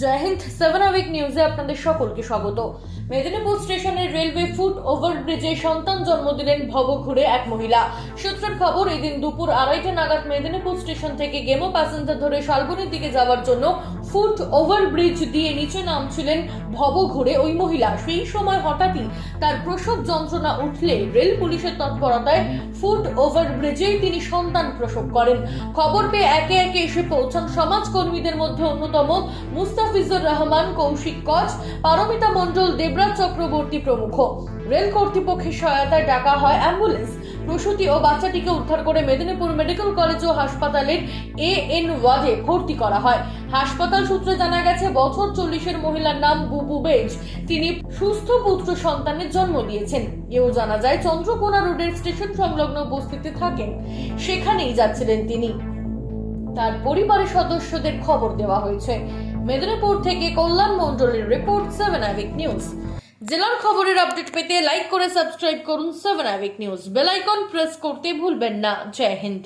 জয় Hind. 7 hour নিউজে আপনাদের সকলকে স্বাগত। মেদিনীপুর স্টেশনের রেলওয়ে ফুট ওভারব্রিজে সন্তান জন্ম দিলেন ভবঘুরে এক মহিলা। সূত্রের খবর, এই দিন দুপুর 2:30 নাগাদ মেদিনীপুর স্টেশন থেকে গেমো প্যাসেঞ্জার ধরে শালবনির দিকে যাওয়ার জন্য ফুট ওভারব্রিজ দিয়ে নিচে নামছিলেন ভবঘুরে ওই মহিলা। সেই সময় হঠাৎই তার প্রসব যন্ত্রণা উঠলে রেল পুলিশের তৎপরতায় ফুট ওভারব্রিজেই তিনি সন্তান প্রসব করেন। খবর পেয়ে একে একে এসে পৌঁছান সমাজকর্মীদের মধ্যে অন্যতম মুস্তাফিজুর রহমান, কৌশিক কচ, পারমিতা মণ্ডল, দেবরাজ চক্রবর্তী প্রমুখ। রেল কর্তৃপক্ষের সহায়তায় ডাকা হয় অ্যাম্বুলেন্স। প্রসূতি ও বাচ্চাটিকে উদ্ধার করে মেদিনীপুর মেডিকেল কলেজ ও হাসপাতালের AN ওয়ার্ডে ভর্তি করা হয়। হাসপাতাল সূত্রে জানা গেছে, বছর 40-এর মহিলার নাম বুবু বেজ। তিনি সুস্থ পুত্র সন্তানের জন্ম দিয়েছেন। এও জানা যায়, চন্দ্রকোনা রোডের স্টেশন সংলগ্ন বস্তিতে থাকেন, সেখানেই যাচ্ছিলেন তিনি। তার পরিবারের সদস্যদের খবর দেওয়া হয়েছে। মেদিনীপুর থেকে কল্যাণ মণ্ডলের রিপোর্ট, 7 আওয়ার নিউজ। জেলার খবরের আপডেট পেতে লাইক করে সাবস্ক্রাইব করুন 7 hour news. Bell icon press করতে ভুলবেন না। জয় হিন্দ।